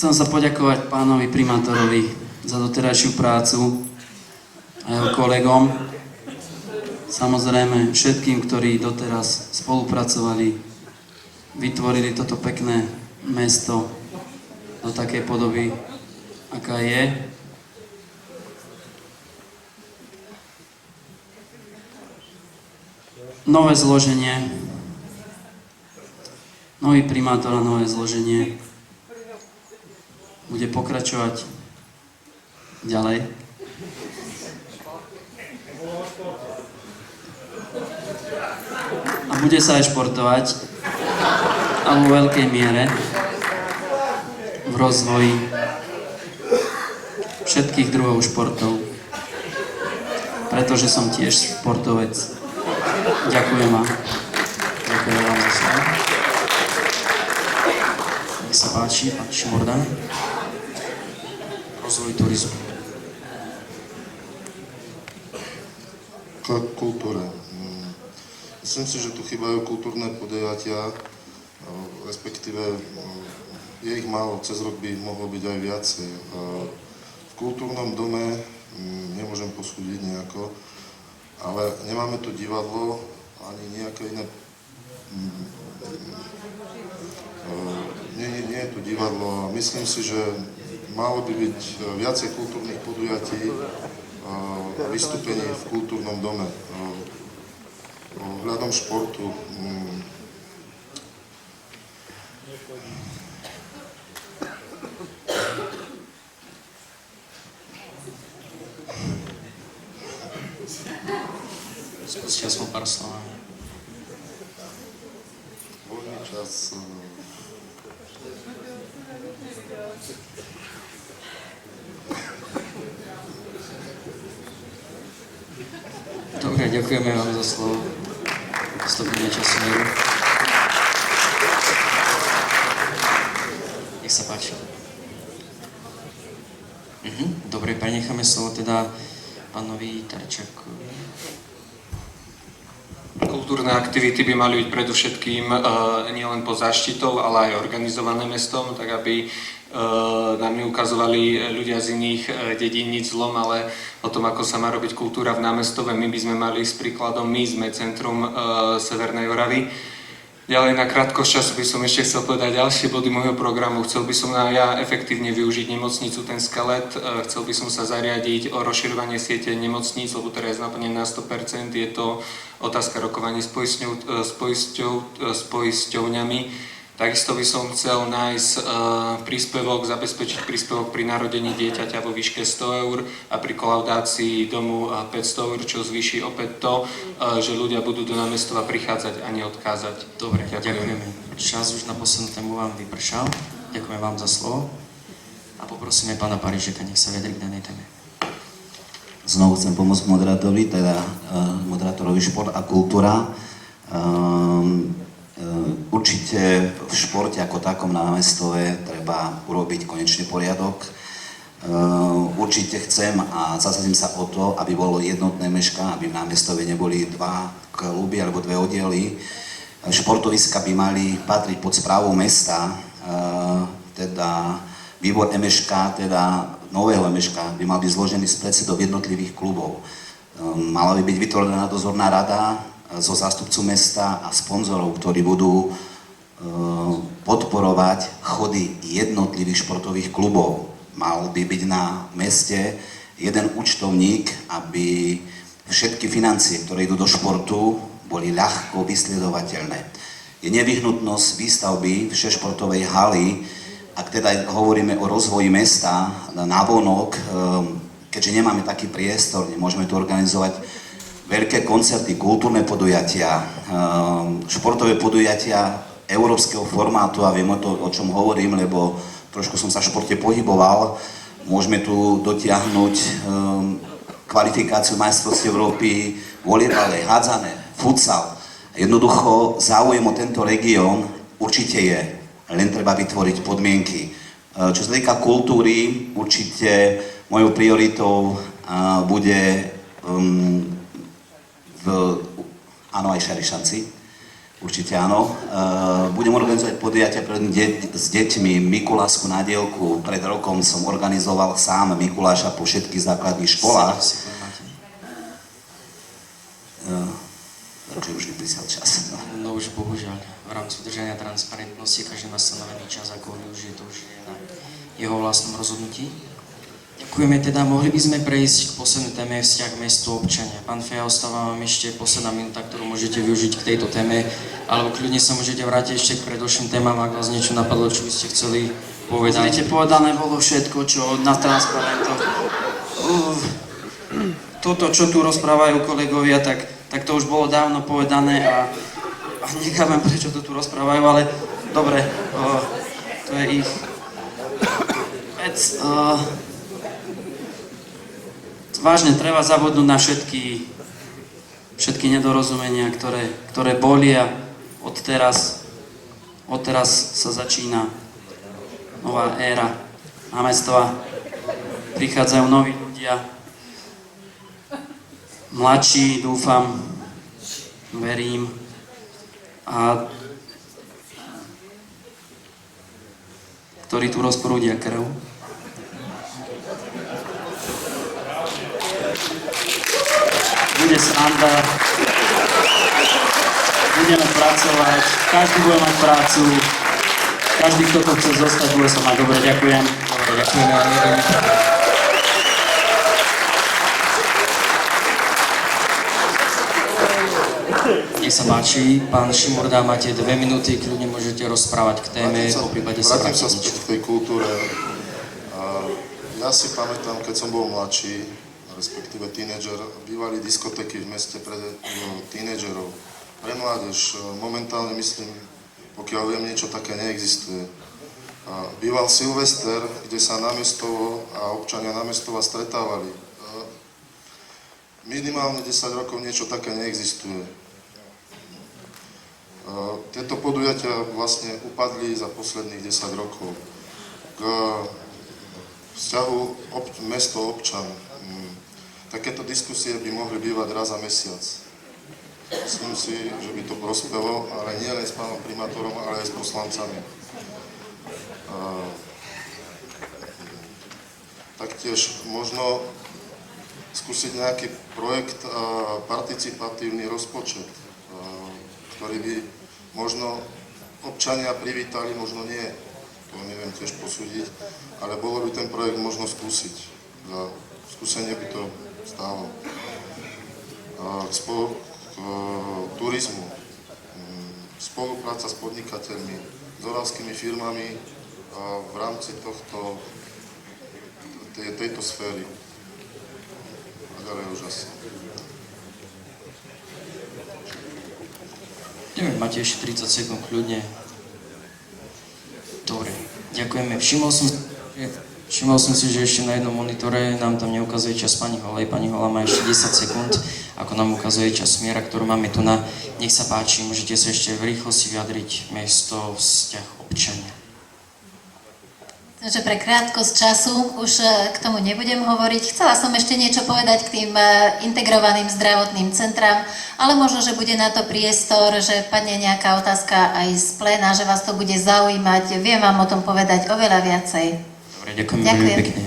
Chcem sa poďakovať pánovi primátorovi za doterajšiu prácu a jeho kolegom. Samozrejme všetkým, ktorí doteraz spolupracovali, vytvorili toto pekné mesto do takej podoby, aká je. Nové zloženie, nový primátor a nové zloženie bude pokračovať ďalej. A bude sa aj športovať, ale vo veľkej miere v rozvoji všetkých druhov športov, pretože som tiež športovec. Ďakujem vám. Ďakujem vám za slovo. Nech sa páči, pán Šimorda. Rozvoj turizmu. Kultúra. Myslím si, že tu chýbajú kultúrne podujatia, respektíve je ich málo, cez rok by mohlo byť aj viacej. V kultúrnom dome nemôžem posúdiť nejako, ale nemáme tu divadlo, ani nejaké iné... Nie je tu divadlo a myslím si, že malo by byť viacej kultúrnych podujatí a vystúpení v kultúrnom dome. Ohľadom športu. Skúste aspoň pár slovami. Voľný čas. Dobre, ďakujeme vám za slovo. Stopíme času mieru. Nech sa páči. Dobre, prenecháme slovo teda pánovi Tarčákovi. Kultúrne aktivity by mali byť predovšetkým nielen pod záštitou, ale aj organizované mestom, tak aby nám neukazovali ľudia z iných dedín nič zlom, ale o tom, ako sa má robiť kultúra v námestove. My by sme mali s príkladom, my sme centrum Severnej Oravy. Ďalej na krátkosť času by som ešte chcel povedať ďalšie body môjho programu. Chcel by som ja efektívne využiť nemocnicu Ten Skelet. Chcel by som sa zariadiť o rozširovanie siete nemocníc, lebo teraz je naplnené na 100%. Je to otázka rokovania s poisťovňami. Takisto by som chcel nájsť príspevok, zabezpečiť príspevok pri narodení dieťaťa vo výške 100 eur a pri kolaudácii domu 500 eur, čo zvýši opäť to, že ľudia budú do námestova prichádzať a neodkázať. Dobre, ďakujeme. Čas už na poslednú tému vám vypršal. Ďakujeme vám za slovo. A poprosíme pána Parížeka, nech sa vyjadri k danej téme. Znovu chcem pomôcť moderátorovi šport a kultúra. Určite v športe ako takom na námestove treba urobiť konečne poriadok. Určite chcem a zasadím sa o to, aby bolo jednotné meška, aby v námestove neboli dva kluby alebo dve oddiely. Športoviska by mali patriť pod správou mesta, teda výbor MŠK, teda nového MŠK, by mal byť zložený z predsedov jednotlivých klubov. Mala by byť vytvorená dozorná rada zo zástupcu mesta a sponzorov, ktorí budú podporovať chody jednotlivých športových klubov. Mal by byť na meste jeden účtovník, aby všetky financie, ktoré idú do športu, boli ľahko vysledovateľné. Je nevyhnutnosť výstavby všešportovej haly, ak teda hovoríme o rozvoji mesta navonok, keďže nemáme taký priestor, nemôžeme tu organizovať veľké koncerty, kultúrne podujatia, športové podujatia európskeho formátu a viem o čom hovorím, lebo trošku som sa v športe pohyboval. Môžeme tu dotiahnuť kvalifikáciu majstrovstiev Európy, volejbale, hádzané, futsal. Jednoducho záujem o tento región určite je, len treba vytvoriť podmienky. Čo sa týka kultúry, určite mojou prioritou bude áno, aj Šarišanci. Určite áno. Budem organizovať podujatia s deťmi Mikulásku na dielku. Pred rokom som organizoval sám Mikuláša po všetkých základných školách. Takže už vypísal čas. No už bohužiaľ, v rámci udržania transparentnosti každý má stanovený čas, ako ho využije, to už je na jeho vlastnom rozhodnutí. Ďakujeme teda, mohli by sme prejsť k poslednej téme vzťah mesto-občania. Pán Feja, ostáva vám ešte posledná minúta, ktorú môžete využiť k tejto téme, alebo kľudne sa môžete vrátiť ešte k predošlým témam, ak vás niečo napadlo, čo by ste chceli povedať. Pozrite, povedané bolo všetko, čo na transparentoch. Toto, čo tu rozprávajú kolegovia, tak to už bolo dávno povedané a nechápem, prečo to tu rozprávajú, ale dobre, to je ich vec. Vážne, treba zabudnúť na všetky nedorozumenia, ktoré boli a odteraz sa začína nová éra námestova. Prichádzajú noví ľudia, mladší, dúfam, verím, a ktorí tu rozprúdia krv. Bude sranda, budeme pracovať, každý bude mať prácu, každý, kto to chce zostať, bude sa mať dobre. Ďakujem. Dobre, ďakujeme vám veľmi. Nech sa páči, pán Šimurda, máte 2 minúty, kľudne môžete rozprávať k téme, po prípade sa Vrátim sa vrátiť. späť k tej kultúre. Ja si pamätám, keď som bol mladší, respektíve tínedžer, bývali diskotéky v meste pre tínedžerov, pre mládež. Momentálne myslím, pokiaľ viem, niečo také neexistuje. Býval Silvester, kde sa námestovo a občania námestova stretávali. Minimálne 10 rokov niečo také neexistuje. Tieto podujatia vlastne upadli za posledných 10 rokov. K vzťahu mesto-občan. Takéto diskusie by mohli bývať raz za mesiac. Myslím si, že by to prospelo, ale nie len s pánom primátorom, ale aj s poslancami. Taktiež možno skúsiť nejaký projekt participatívny rozpočet, ktorý by možno občania privítali, možno nie, to neviem tiež posúdiť, ale bolo by ten projekt možno skúsiť. Za skúsenie by to stálo. K turizmu, spolupráca s podnikateľmi, s oravskými firmami v rámci tejto sféry. A ďalej už asi. Neviem, máte ešte 30 sekúnd, kľudne. Dobre, ďakujeme. Všimol som si, že ešte na jednom monitore nám tam neukazuje čas pani Holej. Pani Hola má ešte 10 sekúnd, ako nám ukazuje čas miera, ktorú máme tu na. Nech sa páči, môžete sa ešte v rýchlosti vyjadriť mesto, vzťah, občania. Takže pre krátkosť času už k tomu nebudem hovoriť. Chcela som ešte niečo povedať k tým integrovaným zdravotným centrám, ale možno, že bude na to priestor, že padne nejaká otázka aj z pléna, že vás to bude zaujímať. Viem vám o tom povedať oveľa viacej. Dobre, ďakujem veľmi pekne.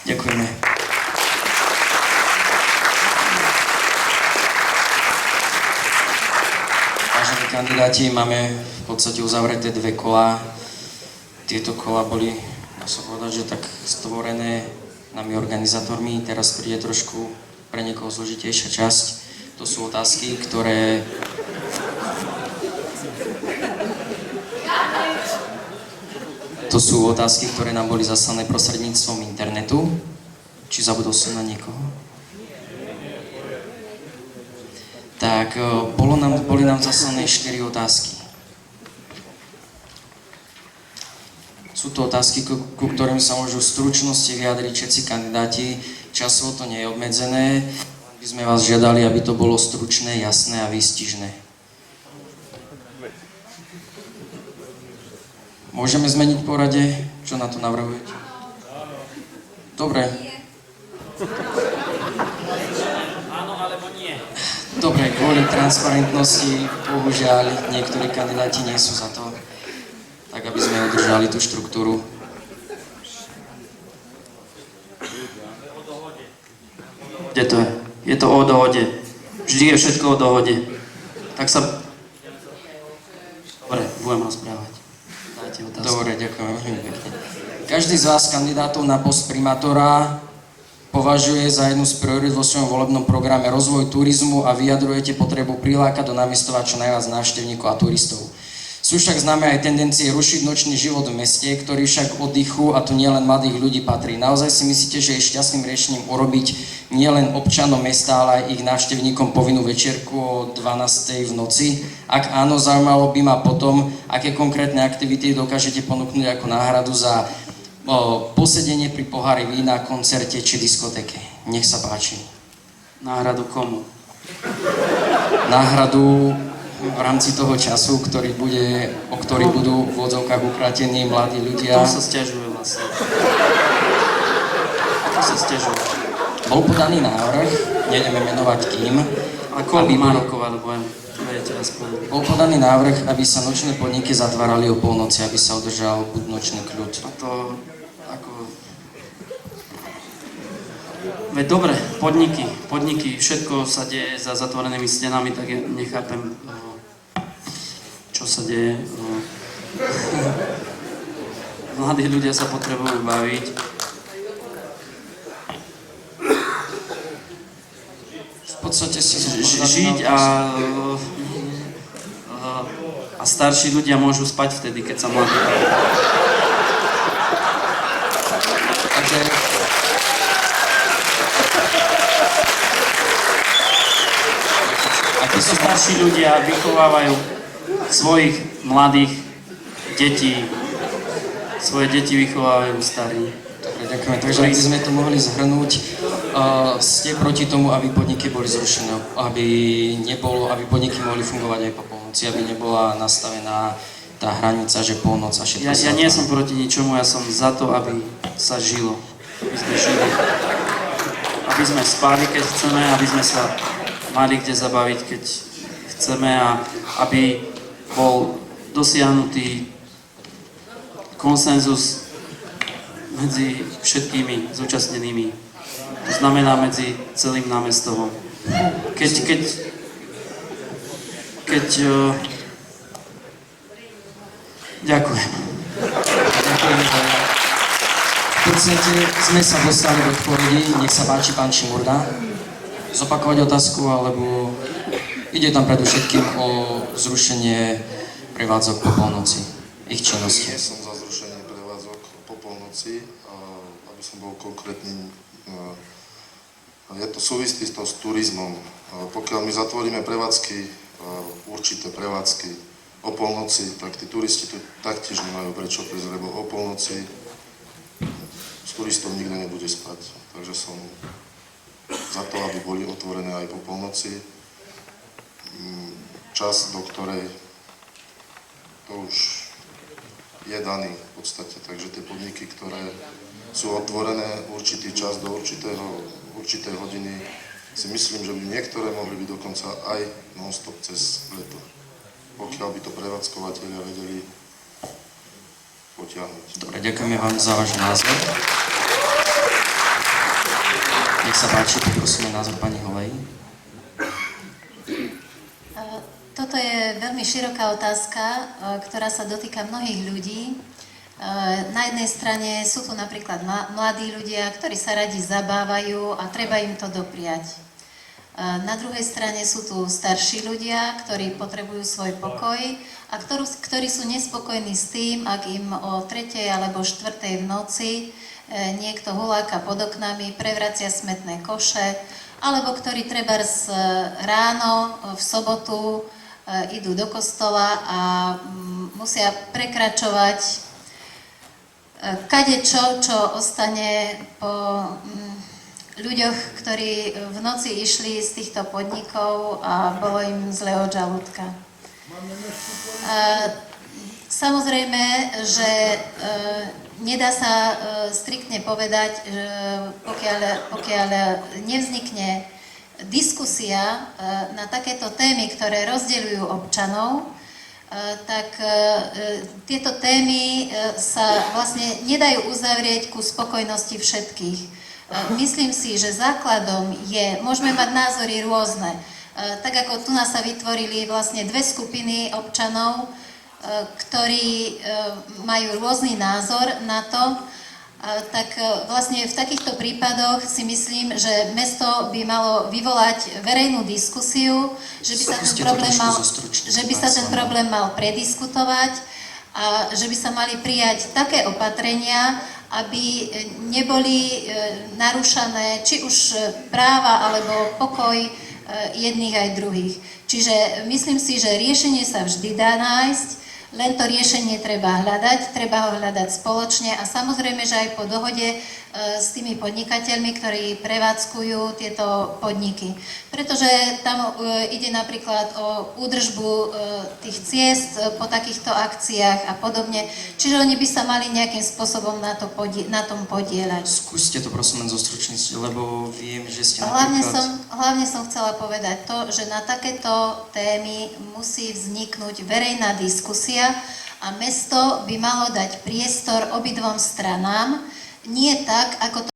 Ďakujeme. Vážení kandidáti, máme v podstate uzavreté 2 kola. Tieto kola boli, dá sa povedať, že tak stvorené nami organizátormi. Teraz príde trošku pre niekoho zložitejšia časť. To sú otázky, ktoré... To sú otázky, ktoré nám boli zaslané prostredníctvom internetu. Či zabudol som na niekoho? Tak, boli nám zaslané 4 otázky. Sú to otázky, ku ktorým sa môžu v stručnosti vyjadriť všetci kandidáti. Časovo to nie je obmedzené. By sme vás žiadali, aby to bolo stručné, jasné a výstižné. Môžeme zmeniť poradie? Čo na to navrhujete? Dobre. Áno, alebo nie. Dobre, kvôli transparentnosti, bohužiaľ, niektorí kandidáti nie sú za to, tak aby sme udržali tú štruktúru. Kde to je? Je to o dohode. Vždy je všetko o dohode. Tak sa... Dobre, budem rozprávať. Dajte otázku. Dobre, ďakujem veľmi pekne. Každý z vás kandidátov na post primátora považuje za jednu z priorít vo svojom volebnom programe rozvoj turizmu a vyjadrujete potrebu prilákať do námestova čo najviac návštevníkov a turistov. Sú však známe aj tendencie rušiť nočný život v meste, ktorý však oddychu, a to nielen mladých ľudí, patrí. Naozaj si myslíte, že je šťastným riešením urobiť nielen občanom mesta, ale aj ich návštevníkom povinnú večierku o 12:00 v noci? Ak áno, zaujímalo by ma potom, aké konkrétne aktivity dokážete ponúknuť ako náhradu za posedenie pri pohári vína, koncerte či diskotéke. Nech sa páči. Náhradu komu? Náhradu v rámci toho času, o ktorý budú v odzovkách ukratení mladí ľudia. To sa sťažuje vlastne. To sa sťažuje. Bol podaný návrh, nejdeme menovať kým, A koľko má rokov, alebo viete aspoň. bol podaný návrh, aby sa nočné podniky zatvárali o polnoci, aby sa udržal buď nočný kľud. A to ako... Veď dobre, podniky, všetko sa deje za zatvorenými stenami, tak ja nechápem, čo sa deje. Mladí ľudia sa potrebujú baviť. V podstate si Žiť a starší ľudia môžu spať vtedy, keď sa mladí. Takže Tí starší ľudia vychovávajú svojich mladých detí. Svoje deti vychovávajú starí. dobre, ďakujeme. Takže ak by sme to mohli zhrnúť, ste proti tomu, aby podniky boli zrušené, aby podniky mohli fungovať aj po polnoci, aby nebola nastavená tá hranica, že polnoc a všetko Ja nie som proti ničomu, ja som za to, aby sa žilo. Aby sme žili. Aby sme spali, keď chceme, aby sme sa mali kde zabaviť, keď chceme, a aby bol dosiahnutý konsenzus medzi všetkými zúčastnenými. To znamená medzi celým námestovom. Ďakujem. Ďakujeme veľmi. V podstate sme sa dostali do odpovedí. Nech sa páči, pán Čimurda. Zopakovať otázku, alebo ide tam predovšetkým o zrušenie prevádzok po polnoci, ich činnosti. Nie som za zrušenie prevádzok po polnoci, aby som bol konkrétny. Je to súvislí s turizmom. Pokiaľ my zatvoríme prevádzky, určité prevádzky o polnoci, tak tí turisti tu taktiež nemajú prečo prísť, lebo o polnoci s turistov nikto nebude spať. Takže som za to, aby boli otvorené aj po polnoci. Čas, do ktorej to už je daný v podstate. Takže tie podniky, ktoré sú otvorené určitý čas do určitej hodiny, si myslím, že by niektoré mohli byť dokonca aj non-stop cez leto. Pokiaľ by to prevádzkovateľia vedeli potiahnuť. Dobre, ďakujeme vám za váš názor. Nech sa páči, poprosíme názor pani Holej. Toto je veľmi široká otázka, ktorá sa dotýka mnohých ľudí. Na jednej strane sú tu napríklad mladí ľudia, ktorí sa radi zabávajú a treba im to dopriať. Na druhej strane sú tu starší ľudia, ktorí potrebujú svoj pokoj a ktorí sú nespokojní s tým, ak im o 3. alebo 4. v noci niekto huláka pod oknami, prevracia smetné koše, alebo ktorí trebárs ráno v sobotu idú do kostola a musia prekračovať kadečo, čo ostane po ľuďoch, ktorí v noci išli z týchto podnikov a bolo im zle od žalúdka. Samozrejme, že nedá sa striktne povedať, že pokiaľ nevznikne diskusia na takéto témy, ktoré rozdeľujú občanov, tak tieto témy sa vlastne nedajú uzavrieť ku spokojnosti všetkých. Myslím si, že základom je, môžeme mať názory rôzne, tak ako tu nás sa vytvorili vlastne dve skupiny občanov, ktorí majú rôzny názor na to, tak vlastne v takýchto prípadoch si myslím, že mesto by malo vyvolať verejnú diskusiu, že by sa ten problém mal prediskutovať a že by sa mali prijať také opatrenia, aby neboli narúšané či už práva alebo pokoj jedných aj druhých. Čiže myslím si, že riešenie sa vždy dá nájsť, len to riešenie treba ho hľadať spoločne a samozrejme, že aj po dohode s tými podnikateľmi, ktorí prevádzkujú tieto podniky. Pretože tam ide napríklad o údržbu tých ciest po takýchto akciách a podobne. Čiže oni by sa mali nejakým spôsobom na tom podieľať. Skúste to prosím len zostručniť, lebo viem, že ste napríklad... Hlavne som chcela povedať to, že na takéto témy musí vzniknúť verejná diskusia a mesto by malo dať priestor obidvom stranám, nie tak, ako